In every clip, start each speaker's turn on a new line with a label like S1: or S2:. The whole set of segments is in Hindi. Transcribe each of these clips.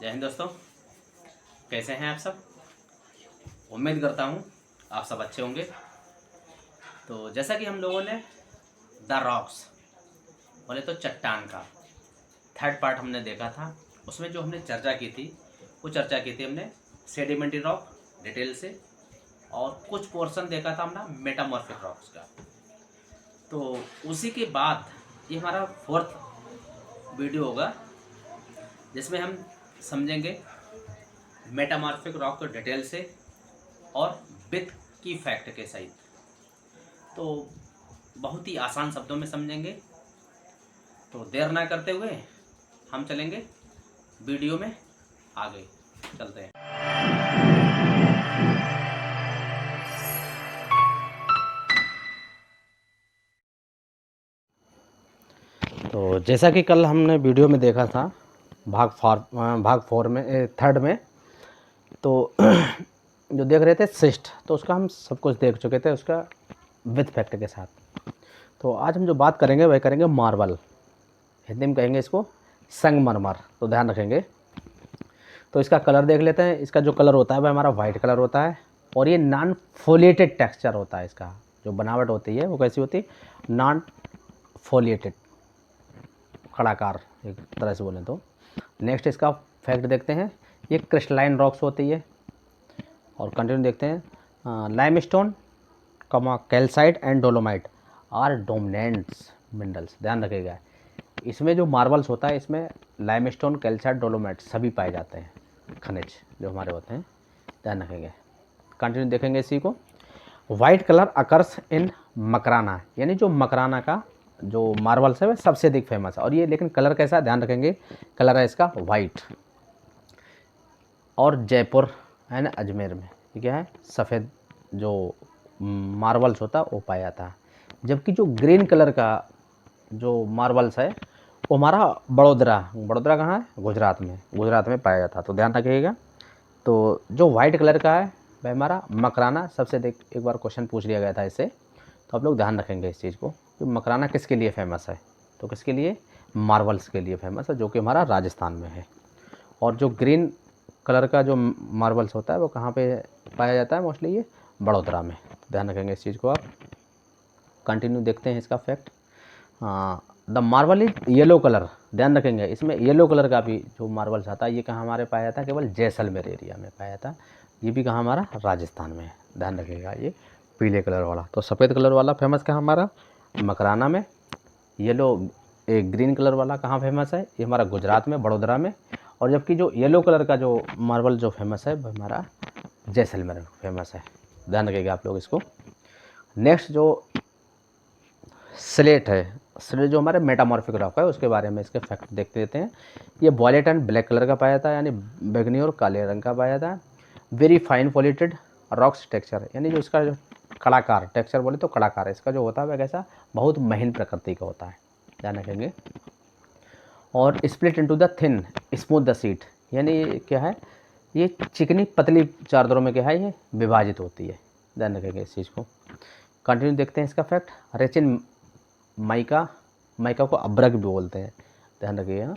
S1: जय हिंद दोस्तों, कैसे हैं आप सब। उम्मीद करता हूँ आप सब अच्छे होंगे। तो जैसा कि हम लोगों ने द रॉक्स बोले तो चट्टान का थर्ड पार्ट हमने देखा था, उसमें जो हमने चर्चा की थी वो चर्चा की थी हमने सेडिमेंट्री रॉक डिटेल से, और कुछ पोर्शन देखा था हमने मेटामॉर्फिक रॉक्स का। तो उसी के बाद ये हमारा फोर्थ वीडियो होगा जिसमें हम समझेंगे मेटामॉर्फिक रॉक को डिटेल से और विथ की फैक्ट के सहित। तो बहुत ही आसान शब्दों में समझेंगे। तो देर ना करते हुए हम चलेंगे वीडियो में आगे चलते हैं। तो जैसा कि कल हमने वीडियो में देखा था भाग फोर में थर्ड में, तो जो देख रहे थे सिस्ट, तो उसका हम सब कुछ देख चुके थे उसका विथ फैक्ट के साथ। तो आज हम जो बात करेंगे वह करेंगे मार्बल, हिंदी में कहेंगे इसको संगमरमर। तो ध्यान रखेंगे। तो इसका कलर देख लेते हैं। इसका जो कलर होता है वह हमारा वाइट कलर होता है, और ये नॉन फोलिएटेड टेक्सचर होता है। इसका जो बनावट होती है वो कैसी होती है, नॉन फोलिएटेड, कड़ाकार एक तरह से बोलें तो। नेक्स्ट इसका फैक्ट देखते हैं। ये क्रिस्टलाइन रॉक्स होती है। और कंटिन्यू देखते हैं। Limestone comma calcite and dolomite are dominants minerals. ध्यान रखिएगा, इसमें जो मार्बल्स होता है इसमें लाइमस्टोन, कैल्साइट, डोलोमाइट सभी पाए जाते हैं खनिज जो हमारे होते हैं। ध्यान रखेंगे। कंटिन्यू देखेंगे इसी को। White colour occurs in Makrana, यानी जो मकराना का जो मार्बल्स है वह सबसे अधिक फेमस है। और ये लेकिन कलर कैसा है, ध्यान रखेंगे, कलर है इसका वाइट। और जयपुर है ना, अजमेर में ये क्या है, सफ़ेद जो मार्बल्स होता है वो पाया जाता है। जबकि जो ग्रीन कलर का जो मार्बल्स है वो हमारा बड़ोदरा कहाँ है, गुजरात में पाया जाता है। तो ध्यान रखिएगा। तो जो वाइट कलर का है वह हमारा मकराना सबसे एक बार क्वेश्चन पूछ लिया गया था इससे, तो आप लोग ध्यान रखेंगे इस चीज़ को कि मकराना किसके लिए फेमस है। तो किसके लिए, मार्बल्स के लिए फेमस है, जो कि हमारा राजस्थान में है। और जो ग्रीन कलर का जो मार्बल्स होता है वो कहाँ पे पाया जाता है, मोस्टली ये बड़ोदरा में। ध्यान रखेंगे इस चीज़ को आप। कंटिन्यू देखते हैं इसका fact. The marble is yellow colour. ध्यान रखेंगे, इसमें येलो कलर का भी जो मार्बल्स आता है ये कहाँ हमारे पाया जाता है, केवल जैसलमेर एरिया में पाया जाता है। ये भी कहाँ, हमारा राजस्थान में है। ध्यान रखिएगा। ये पीले कलर वाला, तो सफ़ेद कलर वाला फेमस कहाँ हमारा, मकराना में। येलो ग्रीन कलर वाला कहाँ फेमस है, ये हमारा गुजरात में, बड़ोदरा में। और जबकि जो येलो कलर का जो मार्बल जो फेमस है वो हमारा जैसलमेर में फेमस है। ध्यान रखिएगा आप लोग इसको। नेक्स्ट जो स्लेट है, स्लेट जो हमारे मेटामॉर्फिक रॉक है उसके बारे में इसके फैक्ट देखते देते हैं। ये वॉयलेट एंड ब्लैक कलर का पाया जाता है, यानी बैगनी और काले रंग का पाया जाता है। Very fine foliated rocks texture, यानी जो इसका जो कड़ाकार टेक्सचर बोले तो कड़ाकार है इसका जो होता है वह कैसा, बहुत महीन प्रकृति का होता है। ध्यान रखेंगे। और split into the thin smooth the seat, यानी क्या है, ये चिकनी पतली चादरों में क्या है, ये विभाजित होती है। ध्यान रखेंगे इस चीज़ को। कंटिन्यू देखते हैं इसका fact. Rich in mica, mica को अब्रक भी बोलते हैं, ध्यान रखिएगा।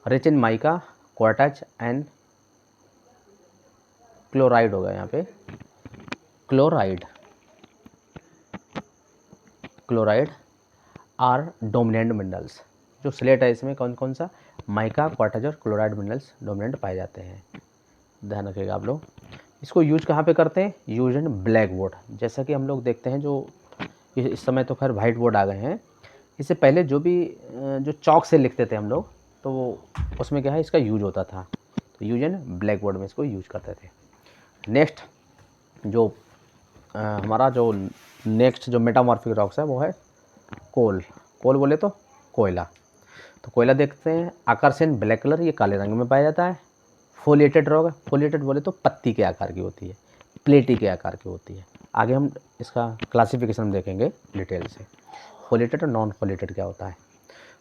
S1: Rich in mica, quartz and chloride होगा यहाँ पे, क्लोराइड आर डोमिनेंट मिनरल्स। जो स्लेट है इसमें कौन कौन सा, माइका, क्वार्टज और क्लोराइड मिनरल्स डोमिनेंट पाए जाते हैं। ध्यान रखिएगा आप लोग। इसको यूज कहाँ पे करते हैं, यूज इन ब्लैक बोर्ड। जैसा कि हम लोग देखते हैं जो इस समय तो खैर वाइट बोर्ड आ गए हैं, इससे पहले जो भी जो चौक से लिखते थे हम लोग, तो वो उसमें क्या है, इसका यूज होता था। तो यूज इन ब्लैक बोर्ड में इसको यूज करते थे। नेक्स्ट जो हमारा जो नेक्स्ट जो मेटामॉर्फिक रॉक्स है वो है कोल बोले तो कोयला। तो कोयला देखते हैं। आकर्षण ब्लैक कलर, ये काले रंग में पाया जाता है। फोलिएटेड रॉक, फोलिएटेड बोले तो पत्ती के आकार की होती है, प्लेटी के आकार की होती है। आगे हम इसका क्लासिफिकेशन देखेंगे डिटेल से, फोलिएटेड और नॉन फोलिएटेड क्या होता है।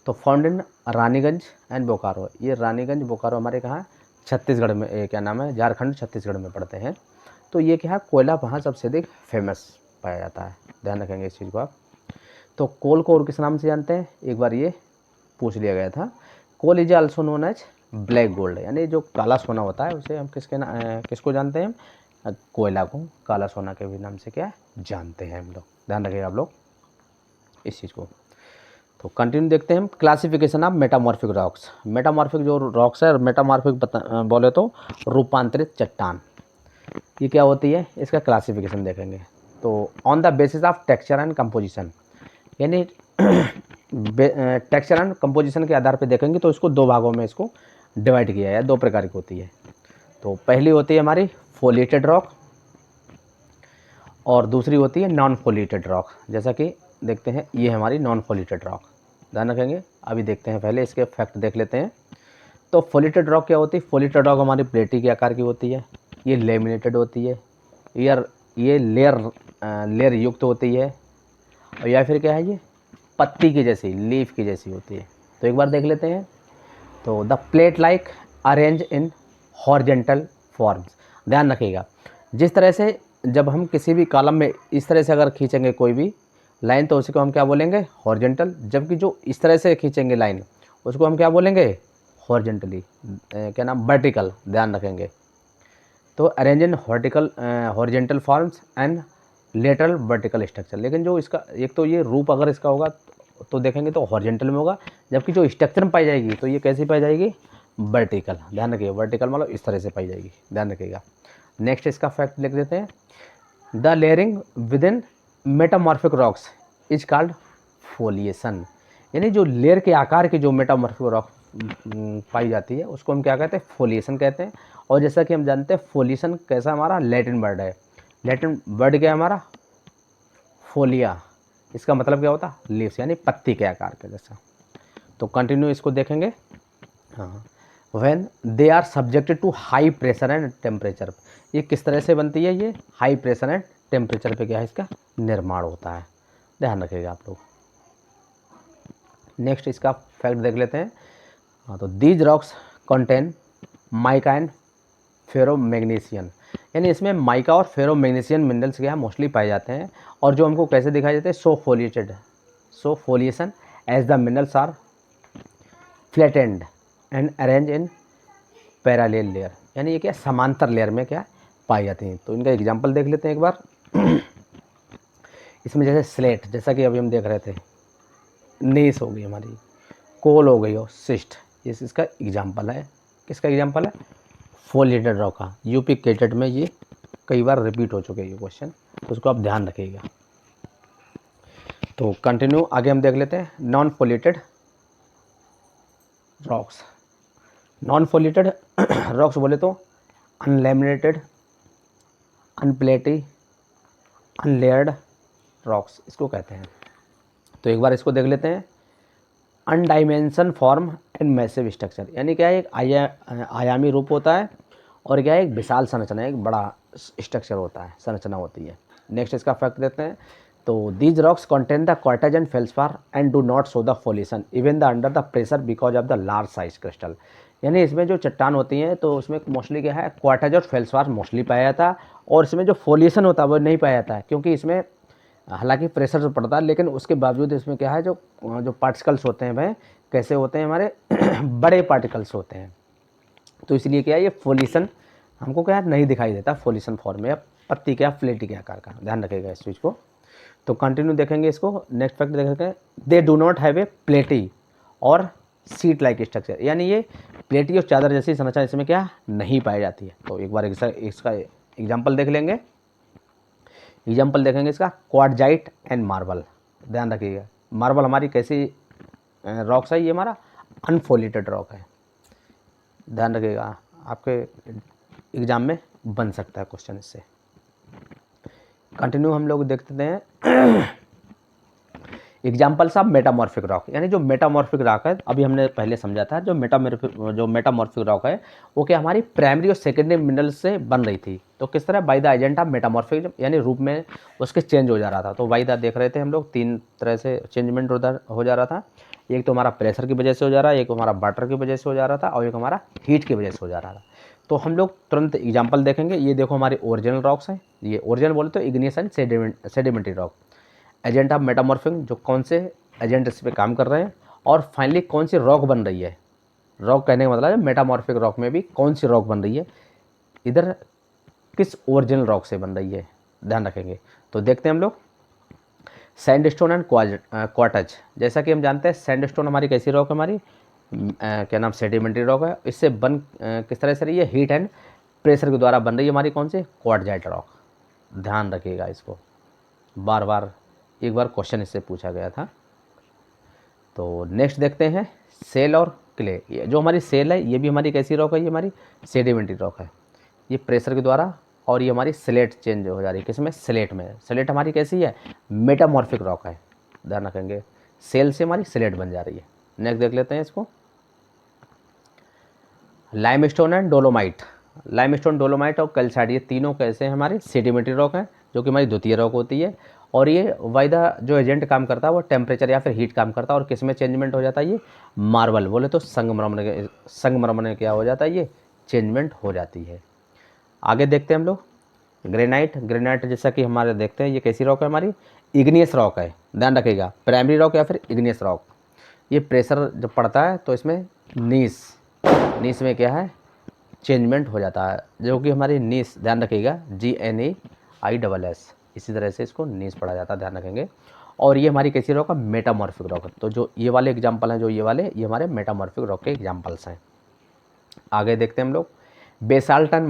S1: तो found in Raniganj and Bokaro, ये रानीगंज बोकारो हमारे कहाँ, छत्तीसगढ़ में, क्या नाम है, झारखंड छत्तीसगढ़ में पड़ते हैं। तो ये क्या है, कोयला वहाँ सबसे अधिक फेमस पाया जाता है। ध्यान रखेंगे इस चीज़ को आप। तो कोल को और किस नाम से जानते हैं, एक बार ये पूछ लिया गया था। Coal is also known as black gold, यानी जो काला सोना होता है उसे हम किसको जानते हैं, कोयला को काला सोना के भी नाम से क्या जानते हैं हम लोग। ध्यान रखिएगा आप लोग इस चीज़ को। तो कंटिन्यू देखते हैं हम classification of metamorphic rocks. Metamorphic जो रॉक्स है, मेटामॉर्फिक बोले तो रूपांतरित चट्टान, ये क्या होती है, इसका क्लासिफिकेशन देखेंगे। तो on the basis of texture and composition, यानी टेक्सचर एंड कंपोजिशन के आधार पर देखेंगे तो इसको दो भागों में इसको डिवाइड किया है, दो प्रकार की होती है। तो पहली होती है हमारी फोलिएटेड रॉक और दूसरी होती है नॉन फोलिएटेड रॉक। जैसा कि देखते हैं ये हमारी नॉन फोलिएटेड रॉक, ध्यान रखेंगे। अभी देखते हैं, पहले इसके फैक्ट देख लेते हैं। तो फोलिएटेड रॉक क्या होती है, फोलिएटेड रॉक हमारी प्लेटी के आकार की होती है, ये लेमिनेटेड होती है, ये लेयर युक्त होती है, और या फिर क्या है, ये पत्ती की जैसी, लीफ की जैसी होती है। तो एक बार देख लेते हैं। तो the plate like arrange in horizontal forms, ध्यान रखिएगा। जिस तरह से जब हम किसी भी कॉलम में इस तरह से अगर खींचेंगे कोई भी लाइन तो उसी को हम क्या बोलेंगे, हॉरिजेंटल। जबकि जो इस तरह से खींचेंगे लाइन उसको हम क्या बोलेंगे, हॉरिजेंटली, क्या नाम, वर्टिकल, ध्यान रखेंगे। तो arrange in horizontal forms and lateral vertical structure. लेकिन जो इसका एक तो ये रूप अगर इसका होगा तो देखेंगे तो हॉरिजेंटल में होगा, जबकि जो स्ट्रक्चर में पाई जाएगी तो ये कैसी पाई जाएगी, वर्टिकल। ध्यान रखिएगा, वर्टिकल मतलब इस तरह से पाई जाएगी, ध्यान रखिएगा। नेक्स्ट इसका फैक्ट लिख देते हैं। The layering with in metamorphic rocks is called foliation, यानी जो लेयर के आकार की जो मेटामॉर्फिक रॉक पाई जाती है उसको हम क्या कहते हैं, फोलिएशन कहते हैं। और जैसा कि हम जानते हैं फोलिएशन कैसा हमारा लैटिन वर्ड है, लैटिन वर्ड क्या है हमारा, फोलिया, इसका मतलब क्या होता है, लीव्स, यानी पत्ती के आकार के जैसा। तो कंटिन्यू इसको देखेंगे। हाँ, when they are subjected to high pressure and temperature, ये किस तरह से बनती है, ये हाई प्रेशर एंड टेम्परेचर पे क्या है इसका निर्माण होता है, ध्यान रखिएगा आप लोग। नेक्स्ट इसका फैक्ट देख लेते हैं। हाँ, तो these rocks contain mica and ferromagnesian, यानी इसमें माइका और फेरोमैग्नीशियन मिनरल्स क्या है मोस्टली पाए जाते हैं। और जो हमको कैसे दिखाई देते हैं, so foliation as the minerals are flattened and arrange in parallel layer, यानी ये क्या समांतर लेयर में क्या पाई जाती हैं। तो इनका एग्जांपल देख लेते हैं एक बार। इसमें जैसे स्लेट, जैसा कि अभी हम देख रहे थे, नीस हो गई हमारी, कोल हो गई, और सिस्ट, ये इसका एग्जांपल है। किसका एग्जांपल है, फोलिएटेड रॉक का। यूपी केटेट में ये कई बार रिपीट हो चुके हैं ये क्वेश्चन, तो उसको आप ध्यान रखिएगा। तो कंटिन्यू आगे हम देख लेते हैं। Non foliated rocks, non foliated rocks बोले तो अनलैमिनेटेड, अनप्लेटी, अनलेयर्ड रॉक्स इसको कहते हैं। तो एक बार इसको देख लेते हैं। अनडाइमेंशन फॉर्म एंड मैसिव स्ट्रक्चर, यानी क्या है, एक आयामी रूप होता है और क्या है, एक विशाल संरचना, एक बड़ा स्ट्रक्चर होता है, संरचना होती है। नेक्स्ट इसका फैक्ट देते हैं। तो these rocks contain the quartz and feldspar and do not show the foliation even the under the pressure because of the large size crystal, यानी इसमें जो चट्टान होती हैं तो उसमें मोस्टली क्या है, क्वार्टज और फेल्सपार मोस्टली पाया जाता है, और इसमें जो फोलिएशन होता है वो नहीं पाया जाता है, क्योंकि इसमें हालांकि प्रेशर तो पड़ता है लेकिन उसके बावजूद इसमें क्या है, जो पार्टिकल्स होते हैं वह कैसे होते हैं, हमारे बड़े पार्टिकल्स होते हैं। तो इसलिए क्या है, ये फोलिएशन हमको क्या नहीं दिखाई देता, फोलिएशन फॉर्म में, पत्ती क्या प्लेटी के आकार का, ध्यान रखिएगा इस चीज़ को। तो कंटिन्यू देखेंगे इसको। नेक्स्ट फैक्ट देखेंगे। They do not have a प्लेटी और सीट लाइक स्ट्रक्चर, यानी ये प्लेटी और चादर जैसी संरचना इसमें क्या नहीं पाई जाती है। तो एक बार इसका एग्जाम्पल देख लेंगे। एग्जाम्पल देखेंगे इसका, क्वार्टजाइट एंड मार्बल, ध्यान रखिएगा। मार्बल हमारी कैसी रॉक्स है, ये हमारा अनफोलिएटेड रॉक है, ध्यान रखिएगा, आपके एग्जाम में बन सकता है क्वेश्चन इससे। कंटिन्यू हम लोग देखते हैं। एग्जाम्पल्स ऑफ मेटामॉर्फिक रॉक, यानी जो मेटामॉर्फिक रॉक है अभी हमने पहले समझा था, जो मेटामॉर्फिक रॉक है वो क्या हमारी प्राइमरी और सेकेंडरी मिनरल्स से बन रही थी। तो किस तरह, by the agent of metamorphic, यानी रूप में उसके चेंज हो जा रहा था। तो बाय द देख रहे थे हम लोग, तीन तरह से चेंजमेंट हो जा रहा था। एक तो हमारा प्रेशर की वजह से हो जा रहा है, एक हमारा वाटर की वजह से हो जा रहा था, और एक हमारा हीट की वजह से हो जा रहा था। तो हम लोग तुरंत एग्जाम्पल देखेंगे। ये देखो हमारे ओरिजिनल रॉक्स हैं, ये ओरिजिनल बोले तो igneous and sedimentary rock. Agent of metamorphing, जो कौन से एजेंट इस पर काम कर रहे हैं, और फाइनली कौन सी रॉक बन रही है, रॉक कहने का मतलब है मेटामॉर्फिक रॉक में भी कौन सी रॉक बन रही है, इधर किस ओरिजिनल रॉक से बन रही है, ध्यान रखेंगे। तो देखते हैं हम लोग सैंडस्टोन एंड क्वार्टज। जैसा कि हम जानते हैं सैंडस्टोन हमारी कैसी रॉक है, हमारी क्या नाम, सेडिमेंट्री रॉक है। इससे बन किस तरह से रही है, हीट एंड प्रेशर के द्वारा बन रही है हमारी कौन सी, क्वार्टजाइट रॉक। ध्यान रखिएगा इसको, बार बार एक बार क्वेश्चन इससे पूछा गया था। तो नेक्स्ट देखते हैं सेल और क्ले। ये जो हमारी सेल है ये भी हमारी कैसी रॉक है, ये हमारी सेडिमेंट्री रॉक है। ये प्रेशर के द्वारा, और ये हमारी स्लेट चेंज हो जा रही है किसमें, स्लेट में। स्लेट हमारी कैसी है, मेटामॉर्फिक रॉक है, ध्यान रखेंगे। सेल से हमारी स्लेट बन जा रही है। नेक्स्ट देख लेते हैं इसको limestone and dolomite. Limestone, dolomite और कैल्साइट, ये तीनों कैसे हैं, हमारी सेडिमेंट्री रॉक हैं, जो कि हमारी द्वितीय रॉक होती है। और ये वायदा जो एजेंट काम करता है वो टेम्परेचर या फिर हीट काम करता है। और किस में चेंजमेंट हो जाता है, ये मार्बल बोले तो संगमरमर में क्या हो जाता है, ये चेंजमेंट हो जाती है। आगे देखते हैं हम लोग ग्रेनाइट। ग्रेनाइट जैसा कि हमारे देखते हैं ये कैसी रॉक है, हमारी इग्नियस रॉक है, ध्यान रखिएगा, प्राइमरी रॉक या फिर इग्नियस रॉक। ये प्रेशर जब पड़ता है तो इसमें नीस में क्या है, चेंजमेंट हो जाता है, जो कि हमारी नीस, ध्यान रखिएगा, GNAISS, इसी तरह से इसको नीस पढ़ा जाता है, ध्यान रखेंगे। और ये हमारी कैसी रॉक है, मेटामॉर्फिक रॉक है। तो जो ये वाले एग्जाम्पल हैं, जो ये वाले, ये हमारे मेटामॉर्फिक रॉक के एग्जाम्पल्स हैं। आगे देखते हैं हम लोग बेसाल्ट एंड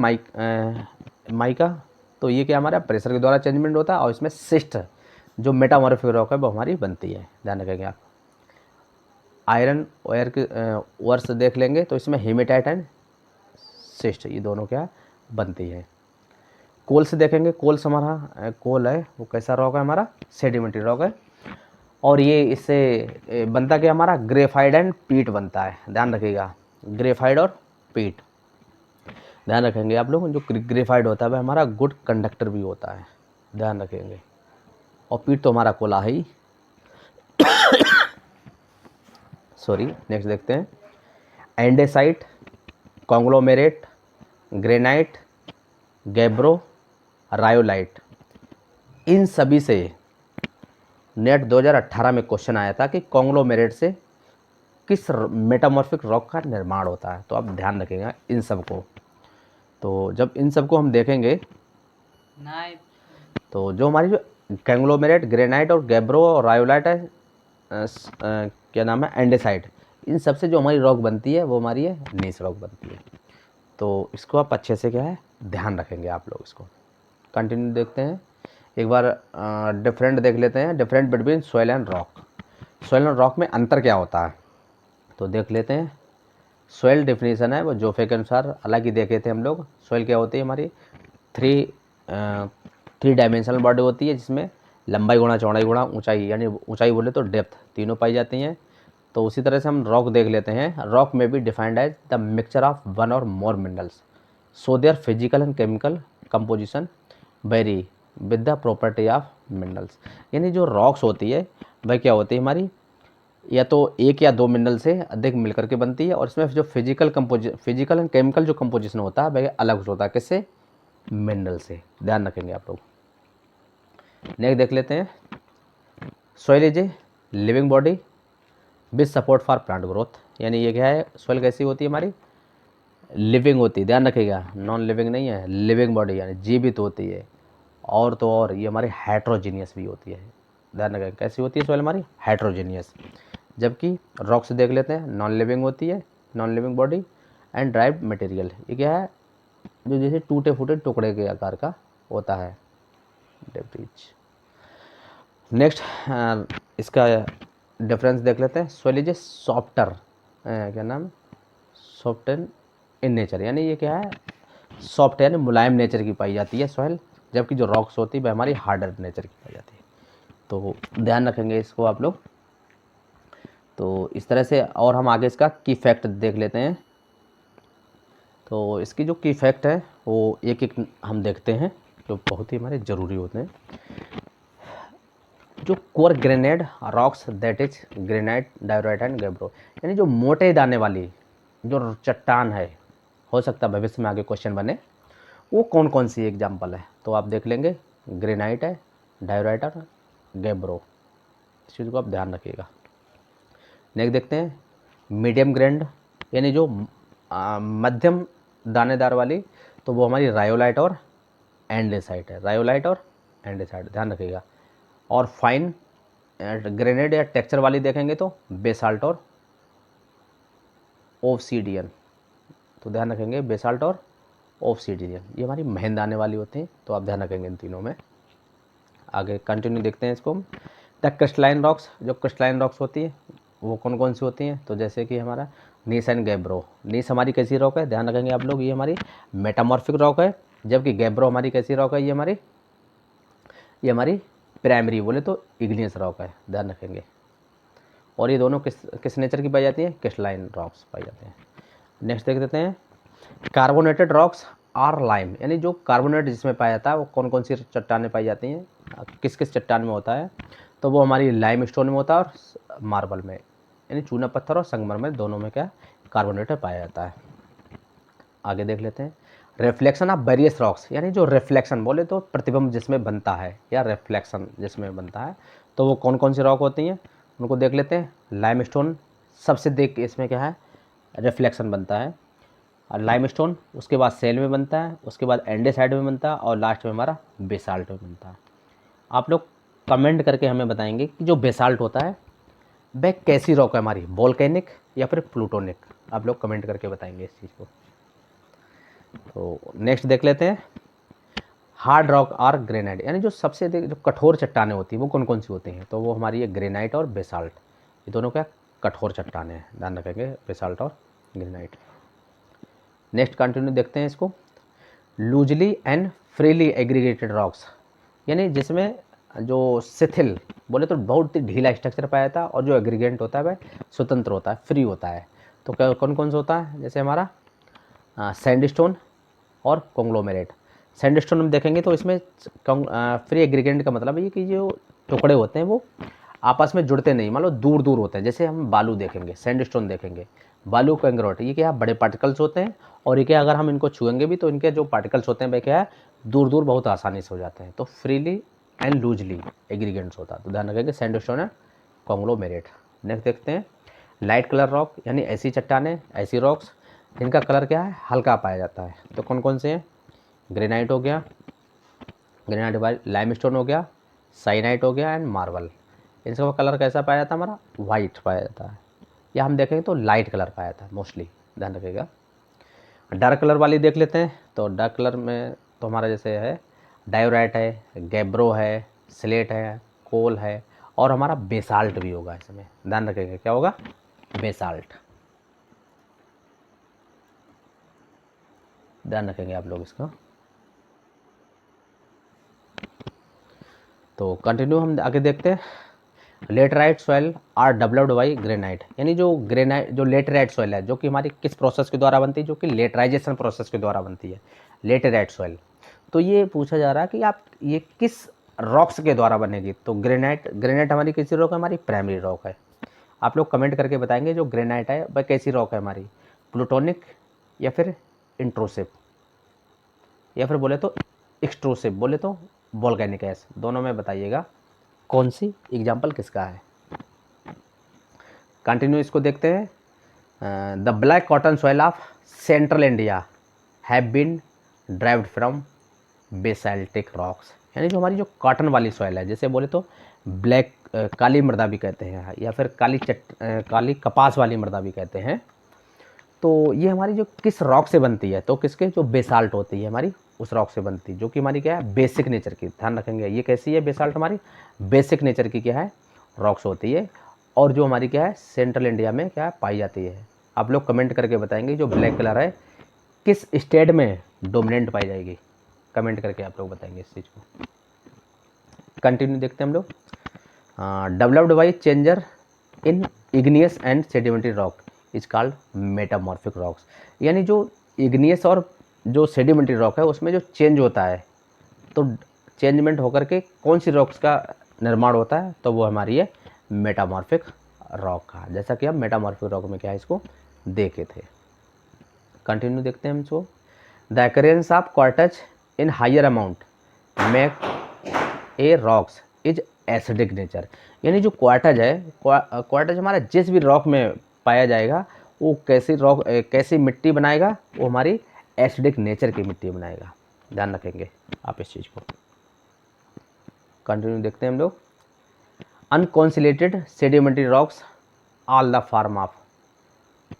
S1: माइका। तो ये क्या हमारा प्रेशर के द्वारा चेंजमेंट होता है, और इसमें सिस्ट जो मेटामॉर्फिक रॉक है वो हमारी बनती है, ध्यान रखेंगे आप। आयरन वायर के वर्स देख लेंगे तो इसमें हेमेटाइट एंड सिस्ट, ये दोनों क्या बनती है। कोल से देखेंगे, कोल से हमारा कोल है वो कैसा रॉक है, हमारा सेडिमेंट्री रॉक है। और ये इससे बनता क्या, हमारा ग्रेफाइड एंड पीट बनता है, ध्यान रखिएगा, ग्रेफाइड और पीट। ध्यान रखेंगे आप लोग, जो ग्रेफाइड होता है वह हमारा गुड कंडक्टर भी होता है, ध्यान रखेंगे। और पीट तो हमारा कोला है ही। सॉरी, नेक्स्ट देखते हैं andesite, conglomerate, granite, gabbro, rhyolite. इन सभी से नेट 2018 में क्वेश्चन आया था कि कॉन्ग्लोमेरेट से किस मेटामॉर्फिक रॉक का निर्माण होता है। तो आप ध्यान रखिएगा इन सब को। तो जब इन सब को हम देखेंगे तो जो हमारी जो कॉन्ग्लोमेरेट, ग्रेनाइट और गैब्रो और रायोलाइट है, क्या नाम है, एंडेसाइट, इन सब से जो हमारी रॉक बनती है वो हमारी है नीस रॉक बनती है। तो इसको आप अच्छे से क्या है ध्यान रखेंगे आप लोग। इसको कंटिन्यू देखते हैं एक बार, डिफरेंट देख लेते हैं, different between soil and rock. Soil and rock में अंतर क्या होता है तो देख लेते हैं। सॉइल डेफिनेशन है वो जोफे के अनुसार अलग ही देखे थे हम लोग। सॉइल क्या होती है, हमारी थ्री डायमेंशनल बॉडी होती है, जिसमें लंबाई गुणा चौड़ाई गुणा ऊंचाई, यानी ऊंचाई बोले तो डेप्थ, तीनों पाई जाती हैं। तो उसी तरह से हम रॉक देख लेते हैं। रॉक में भी defined as the mixture of one or more minerals, so their physical and chemical composition vary with the property of minerals. यानी जो रॉक्स होती है वह क्या होती है, हमारी या तो एक या दो मिनरल से अधिक मिलकर के बनती है। और इसमें जो फिजिकल एंड केमिकल जो कंपोजिशन होता है वह अलग होता है, किससे, मिनरल से, ध्यान रखेंगे आप लोग। नेक्स्ट देख लेते हैं soil is a living body with support for plant growth. यानी ये क्या है, सॉइल कैसी होती है, हमारी लिविंग होती है, ध्यान रखिएगा, नॉन लिविंग नहीं है, लिविंग बॉडी यानी जीवित होती है। और तो और ये हमारी हाइड्रोजीनियस भी होती है, ध्यान रखें कैसी होती है सॉइल हमारी, हाइड्रोजीनियस। जबकि रॉक से देख लेते हैं, नॉन लिविंग होती है, non living body and drive material. ये क्या है, जो जैसे टूटे फूटे टुकड़े के आकार का होता है, डेब्रिज। नेक्स्ट इसका डिफरेंस देख लेते हैं। सॉइल इज ए सॉफ्टर, क्या नाम, सॉफ्ट इन नेचर, यानी ये क्या है, सॉफ्ट यानी मुलायम नेचर की पाई जाती है सॉइल। जबकि जो रॉक्स होती है वह हमारी हार्डर नेचर की पाई जाती है। तो ध्यान रखेंगे इसको आप लोग। तो इस तरह से, और हम आगे इसका की फैक्ट देख लेते हैं। तो इसकी जो की फैक्ट है वो एक एक हम देखते हैं, जो बहुत ही हमारे ज़रूरी होते हैं। जो core granite rocks that is granite, diorite and gabbro, यानी जो मोटे दाने वाली जो चट्टान है, हो सकता है भविष्य में आगे क्वेश्चन बने, वो कौन कौन सी एग्जाम्पल है। तो आप देख लेंगे, ग्रेनाइट है, डायोराइट और गैब्रो, इस चीज़ को आप ध्यान रखिएगा। नेक्स्ट देखते हैं मीडियम ग्रेन्ड यानी जो मध्यम दानेदार वाली, तो वो हमारी रायोलाइट और एंडेसाइट है, रायोलाइट और एंडेसाइट, ध्यान रखिएगा। और फाइन ग्रेनेड या टेक्सचर वाली देखेंगे तो बेसाल्ट और ओब्सीडियन, तो ध्यान रखेंगे बेसाल्ट और ओब्सीडियन, ये हमारी महीन दाने वाली होती हैं, तो आप ध्यान रखेंगे इन तीनों में। आगे कंटिन्यू देखते हैं इसको। द क्रिस्टलाइन रॉक्स, जो क्रिस्टलाइन रॉक्स होती है वो कौन कौन सी होती हैं, तो जैसे कि हमारा नीस एंड गैब्रो। नीस हमारी कैसी रॉक है, ध्यान रखेंगे आप लोग, ये हमारी मेटामॉर्फिक रॉक है, जबकि गैब्रो हमारी कैसी रॉक है, ये हमारी प्राइमरी बोले तो इग्नियस रॉक है, ध्यान रखेंगे। और ये दोनों किस नेचर की पाई जाती हैं, क्रिस्टलाइन रॉक्स पाई जाते हैं। नेक्स्ट देख देते हैं, कार्बोनेटेड रॉक्स आर लाइम, यानी जो कार्बोनेट जिसमें पाया जाता है वो कौन कौन सी चट्टानें पाई जाती हैं, किस किस चट्टान में होता है, तो वो हमारी लाइम स्टोन में होता है और मार्बल में, यानी चूना पत्थर और संगमरमर दोनों में क्या कार्बोनेटेड पाया जाता है। आगे देख लेते हैं, रिफ्लेक्शन ऑफ वेरियस रॉक्स, यानी जो रिफ्लेक्शन बोले तो प्रतिबिंब जिसमें बनता है या रिफ्लेक्शन जिसमें बनता है, तो वो कौन कौन सी रॉक होती हैं, उनको देख लेते हैं। लाइमस्टोन सबसे देख के इसमें क्या है रिफ्लेक्शन बनता है, और लाइमस्टोन उसके बाद सेल में बनता है, उसके बाद एंडेसाइड में बनता है, और लास्ट में हमारा बेसाल्ट में बनता है। आप लोग कमेंट करके हमें बताएंगे कि जो बेसाल्ट होता है वह कैसी रॉक है हमारी, वोल्केनिक या फिर प्लूटोनिक, आप लोग कमेंट करके बताएंगे इस चीज़ को। तो नेक्स्ट देख लेते हैं, हार्ड रॉक और ग्रेनाइट, यानी जो सबसे अधिक जो कठोर चट्टानें होती हैं वो कौन कौन सी होती हैं, तो वो हमारी ये ग्रेनाइट और बेसाल्ट, ये दोनों क्या कठोर चट्टानें हैं, ध्यान रखेंगे बेसाल्ट और ग्रेनाइट। नेक्स्ट कंटिन्यू देखते हैं इसको, loosely and freely aggregated rocks, यानी जिसमें जो शिथिल बोले तो बहुत ही ढीला स्ट्रक्चर पाया जाता है, और जो एग्रीगेंट होता है वह स्वतंत्र होता है, फ्री होता है। तो क्या कौन कौन सा होता है, जैसे हमारा सैंडस्टोन और कॉन्ग्लोमेरेट। सैंडस्टोन हम देखेंगे तो इसमें फ्री एग्रीगेंट का मतलब है ये कि जो टुकड़े होते हैं वो आपस में जुड़ते नहीं, मान लो दूर दूर होते हैं। जैसे हम बालू देखेंगे, सैंडस्टोन देखेंगे, बालू कैंगरोट, ये क्या बड़े पार्टिकल्स होते हैं, और ये क्या अगर हम इनको छुएंगे भी तो इनके जो पार्टिकल्स होते हैं वे क्या है दूर दूर बहुत आसानी से हो जाते हैं। तो फ्रीली एंड लूजली एग्रीगेंट्स होता है, तो ध्यान रखेंगे सैंडस्टोन है कॉन्ग्लोमेरेट। नेक्स्ट देखते हैं, लाइट कलर रॉक, यानी ऐसी चट्टानें ऐसी रॉक्स जिनका कलर क्या है हल्का पाया जाता है, तो कौन कौन से हैं, ग्रेनाइट हो गया, ग्रेनाइट बाद लाइमस्टोन हो गया, साइनाइट हो गया एंड मार्बल। इन सबका कलर कैसा पाया जाता है हमारा वाइट पाया जाता है, या हम देखेंगे तो लाइट कलर पाया जाता है मोस्टली, ध्यान रखिएगा। डार्क कलर वाली देख लेते हैं, तो डार्क कलर में तो हमारा जैसे है डायोराइट है, गैब्रो है, स्लेट है, कोल है, और हमारा बेसाल्ट भी होगा इसमें, ध्यान रखिएगा क्या होगा बेसाल्ट, ध्यान रखेंगे आप लोग इसका। तो कंटिन्यू हम आगे देखते हैं, laterite soil are developed by granite, यानी जो ग्रेनाइट जो लेटराइट सॉइल है जो कि हमारी किस प्रोसेस के द्वारा बनती है, जो कि लेटराइजेशन प्रोसेस के द्वारा बनती है लेटराइट सॉइल। तो ये पूछा जा रहा है कि आप ये किस रॉक्स के द्वारा बनेगी, तो ग्रेनाइट हमारी कैसी रॉक है, हमारी प्राइमरी रॉक है। आप लोग कमेंट करके बताएंगे जो ग्रेनाइट है वह कैसी रॉक है हमारी, प्लूटोनिक या फिर इंट्रूसिव, या फिर बोले तो एक्सट्रूसिव, बोले तो वोल्केनिक एस, दोनों में बताइएगा कौन सी एग्जाम्पल किसका है। कंटिन्यू इसको देखते हैं, the black cotton soil of central India have been derived from basaltic rocks, यानी जो हमारी जो कॉटन वाली सॉइल है, जैसे बोले तो ब्लैक काली मृदा भी कहते हैं, या फिर काली कपास वाली मृदा भी कहते हैं। तो ये हमारी जो किस रॉक से बनती है, तो किसके जो बेसाल्ट होती है हमारी उस रॉक से बनती है, जो कि हमारी क्या है बेसिक नेचर की, ध्यान रखेंगे ये कैसी है बेसाल्ट हमारी बेसिक नेचर की क्या है रॉक्स होती है, और जो हमारी क्या है सेंट्रल इंडिया में क्या पाई जाती है। आप लोग कमेंट करके बताएंगे जो ब्लैक कलर है किस स्टेट में डोमिनेंट पाई जाएगी, कमेंट करके आप लोग बताएंगे इस चीज़ को। कंटिन्यू देखते हैं हम लोग, developed by changer in igneous and sedimentary rock is called metamorphic rocks, यानी जो इग्नियस और जो सेडिमेंट्री रॉक है उसमें जो चेंज होता है, तो चेंजमेंट होकर के कौन सी रॉक्स का निर्माण होता है, तो वो हमारी है मेटामॉर्फिक रॉक का, जैसा कि हम मेटामॉर्फिक रॉक में क्या है इसको देखे थे। कंटिन्यू देखते हैं हम इसको, the occurrence of quartz in higher amount make a rocks is acidic nature, यानी जो क्वार्टज है क्वार्टज हमारा जिस भी रॉक में पाया जाएगा वो कैसी रॉक कैसी मिट्टी बनाएगा, वो हमारी एसिडिक नेचर की मिट्टी बनाएगा। ध्यान रखेंगे आप इस चीज़ को। कंटिन्यू देखते हैं हम लोग। Unconsolidated sedimentary rocks all the form of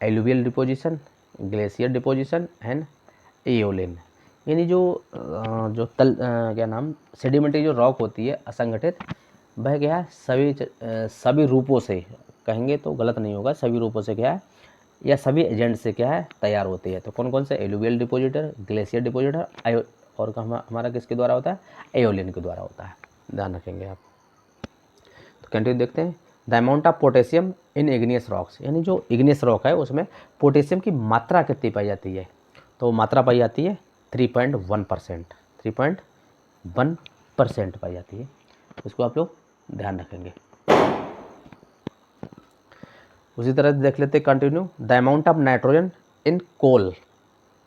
S1: alluvial deposition, glacier deposition and aeolian. यानी जो क्या नाम सेडिमेंट्री जो रॉक होती है असंगठित, वह क्या है सभी रूपों से, कहेंगे तो गलत नहीं होगा, सभी रूपों से क्या है या सभी एजेंट से क्या है तैयार होती है। तो कौन कौन से, एलुवियल डिपोजिटर, ग्लेशियर डिपोजिटर और हमारा किसके द्वारा होता है, एओलिन के द्वारा होता है। ध्यान रखेंगे आप। तो कंटिन्यू देखते हैं। The amount of potassium in igneous rocks, यानी जो इग्नियस रॉक है उसमें पोटेशियम की मात्रा कितनी पाई जाती है, तो मात्रा पाई जाती है 3.1%, 3.1% पाई जाती है। इसको आप लोग ध्यान रखेंगे। उसी तरह देख लेते continue. The amount of nitrogen in coal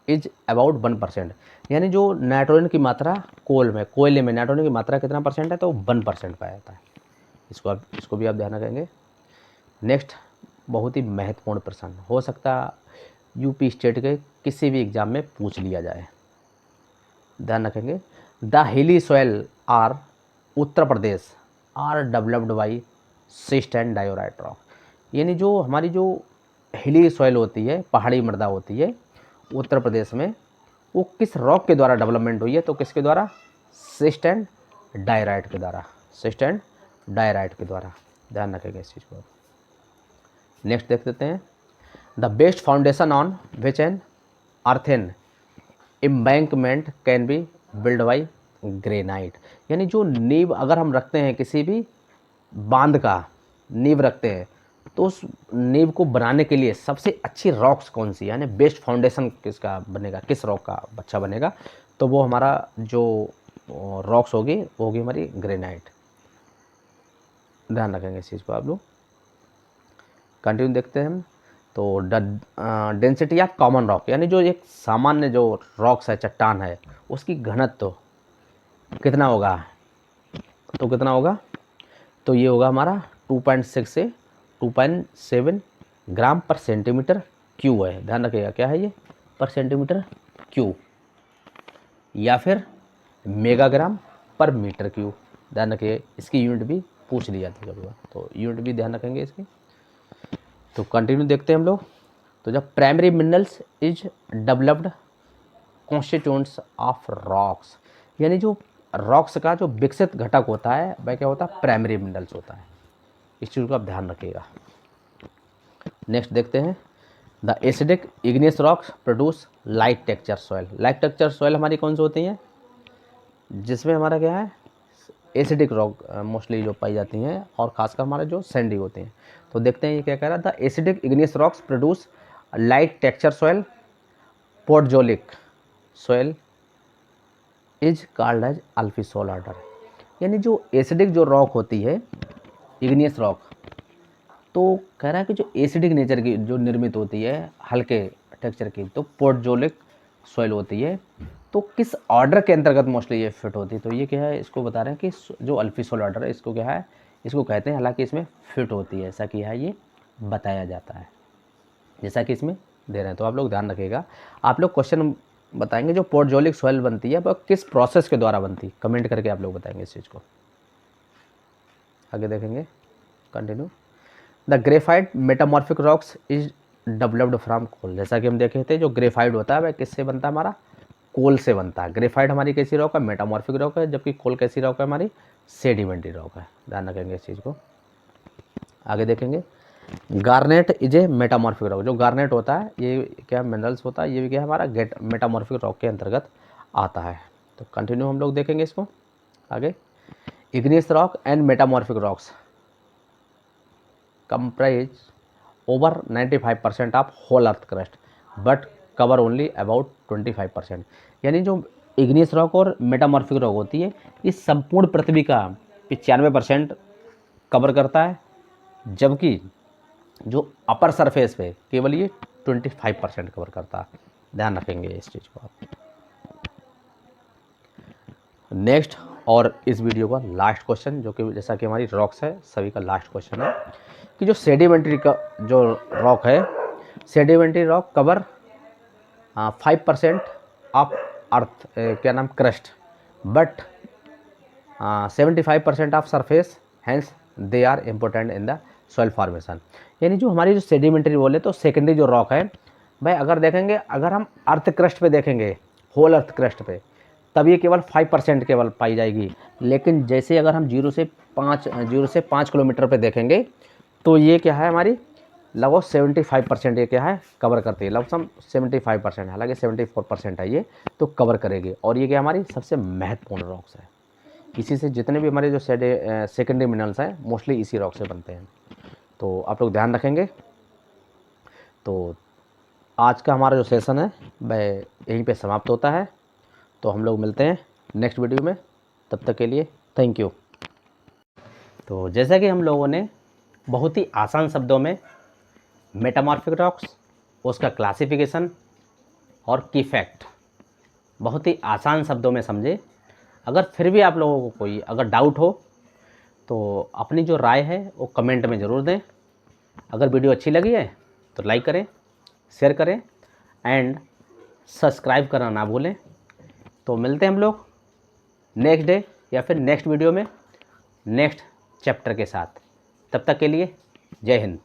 S1: is about 1%, यानी जो नाइट्रोजन की मात्रा कोयले में नाइट्रोजन की मात्रा कितना परसेंट है, तो 1% पाया जाता है। इसको भी आप ध्यान रखेंगे। नेक्स्ट, बहुत ही महत्वपूर्ण प्रश्न, हो सकता यूपी स्टेट के किसी भी एग्जाम में पूछ लिया जाए। ध्यान रखेंगे। The hilly soil are Uttar Pradesh are developed by schist and diorite rock, यानी जो हमारी जो हिली सॉइल होती है, पहाड़ी मृदा होती है उत्तर प्रदेश में, वो किस रॉक के द्वारा डेवलपमेंट हुई है, तो किसके द्वारा, सिस्ट एंड डायराइट के द्वारा, सिस्ट एंड डायराइट के द्वारा। ध्यान रखेंगे इस चीज़ को। नेक्स्ट देख लेते हैं। The best foundation on which an earthen embankment can be build by granite, यानी जो नींव अगर हम रखते हैं, किसी भी बांध का नींव रखते हैं, तो उस नींव को बनाने के लिए सबसे अच्छी रॉक्स कौन सी, यानी बेस्ट फाउंडेशन किसका बनेगा, किस रॉक का अच्छा बनेगा, तो वो हमारा जो रॉक्स होगी वो होगी हमारी ग्रेनाइट। ध्यान रखेंगे इस चीज़ को आप लोग। कंटिन्यू देखते हैं हम। तो डेंसिटी ऑफ कॉमन रॉक, यानी जो एक सामान्य जो रॉक्स है, चट्टान है, उसकी घनत्व कितना होगा, तो कितना होगा, तो ये होगा हमारा 2.6 से 2.7 ग्राम पर सेंटीमीटर क्यू है। ध्यान रखिएगा क्या है ये, पर सेंटीमीटर क्यू, या फिर मेगाग्राम पर मीटर क्यू। ध्यान रखिए, इसकी यूनिट भी पूछ ली जाती है कभी बार, तो यूनिट भी ध्यान रखेंगे इसकी। तो कंटिन्यू देखते हैं हम लोग। तो जब primary minerals is developed constituents of rocks, यानी जो रॉक्स का जो विकसित घटक होता है वह क्या होता है, प्राइमरी मिनरल्स होता है। इस चीज़ को आप ध्यान रखिएगा। नेक्स्ट देखते हैं। The acidic igneous rocks produce light texture soil. Light texture soil हमारी कौन सी होती हैं, जिसमें हमारा क्या है, एसिडिक रॉक मोस्टली जो पाई जाती हैं, और खासकर हमारे जो सैंडी होते हैं। तो देखते हैं ये क्या कह रहा है। The acidic igneous rocks produce light texture soil podzolic soil is called as alfisol order, यानी जो एसिडिक जो रॉक होती है, इग्नियस रॉक, तो कह रहा है कि जो एसिडिक नेचर की जो निर्मित होती है, हल्के टेक्सचर की, तो पोर्टजोलिक सॉइल होती है। तो किस ऑर्डर के अंतर्गत मोस्टली ये फिट होती है, तो ये क्या है, इसको बता रहे हैं कि जो अल्फीसोल ऑर्डर है, इसको क्या है, इसको कहते हैं, हालांकि इसमें फिट होती है, ऐसा कि है ये बताया जाता है, जैसा कि इसमें दे रहे हैं। तो आप लोग ध्यान रखिएगा। आप लोग क्वेश्चन बताएंगे जो पोर्टजोलिक सॉइल बनती है वह किस प्रोसेस के द्वारा बनती है, कमेंट करके आप लोग बताएंगे इस चीज़ को। आगे देखेंगे continue. The graphite metamorphic rocks is developed from coal, जैसा कि हम देखे थे, जो ग्रेफाइट होता है वह किससे बनता है, हमारा कोल से बनता है। ग्रेफाइट हमारी कैसी रॉक है, मेटामॉर्फिक रॉक है, जबकि कोल कैसी रॉक है, हमारी सेडिमेंट्री रॉक है। ध्यान रखेंगे इस चीज़ को। आगे देखेंगे। Garnet is a metamorphic rock, जो गार्नेट होता है ये क्या मिनरल्स होता है, ये भी क्या हमारा मेटामॉर्फिक रॉक के अंतर्गत आता है। तो कंटिन्यू हम लोग देखेंगे इसको आगे। Igneous rock and metamorphic rocks comprise over 95% of whole earth crust but cover only about 25%, यानी जो इग्नियस रॉक और मेटामॉर्फिक रॉक होती है, ये संपूर्ण पृथ्वी का 95% कवर करता है, जबकि जो अपर सरफेस पे केवल ये 25% कवर करता है। ध्यान रखेंगे इस चीज़ को आप। नेक्स्ट, और इस वीडियो का लास्ट क्वेश्चन, जो कि जैसा कि हमारी रॉक्स है सभी का लास्ट क्वेश्चन है, कि जो सेडिमेंट्री का जो रॉक है sedimentary rock cover 5% of earth क्या नाम crust, but 75% of surface, hence they are important in the soil formation. यानी जो हमारी जो सेडिमेंट्री बोले तो सेकेंडरी जो रॉक है भाई, अगर देखेंगे, अगर हम अर्थ क्रस्ट पे देखेंगे, होल अर्थ क्रस्ट पे, तब ये केवल 5% केवल पाई जाएगी। लेकिन जैसे अगर हम 0 से 5 किलोमीटर पे देखेंगे तो ये क्या है हमारी लगभग 75% ये क्या है कवर करती है, लगभग 75%, हालांकि 74% है ये तो कवर करेगी। और ये क्या हमारी सबसे महत्वपूर्ण रॉक्स है। इसी से जितने भी हमारे जो सेकेंडरी मिनरल्स हैं मोस्टली इसी रॉक से बनते हैं। तो आप लोग ध्यान रखेंगे। तो आज का हमारा जो सेशन है वह यहीं पे समाप्त होता है। तो हम लोग मिलते हैं नेक्स्ट वीडियो में, तब तक के लिए थैंक यू। तो जैसा कि हम लोगों ने बहुत ही आसान शब्दों में मेटामॉर्फिक रॉक्स, उसका क्लासिफिकेशन और की फैक्ट बहुत ही आसान शब्दों में समझे। अगर फिर भी आप लोगों को कोई अगर डाउट हो तो अपनी जो राय है वो कमेंट में ज़रूर दें। अगर वीडियो अच्छी लगी है तो लाइक करें, शेयर करें एंड सब्सक्राइब करना ना भूलें। तो मिलते हैं हम लोग नेक्स्ट डे या फिर नेक्स्ट वीडियो में नेक्स्ट चैप्टर के साथ। तब तक के लिए जय हिंद।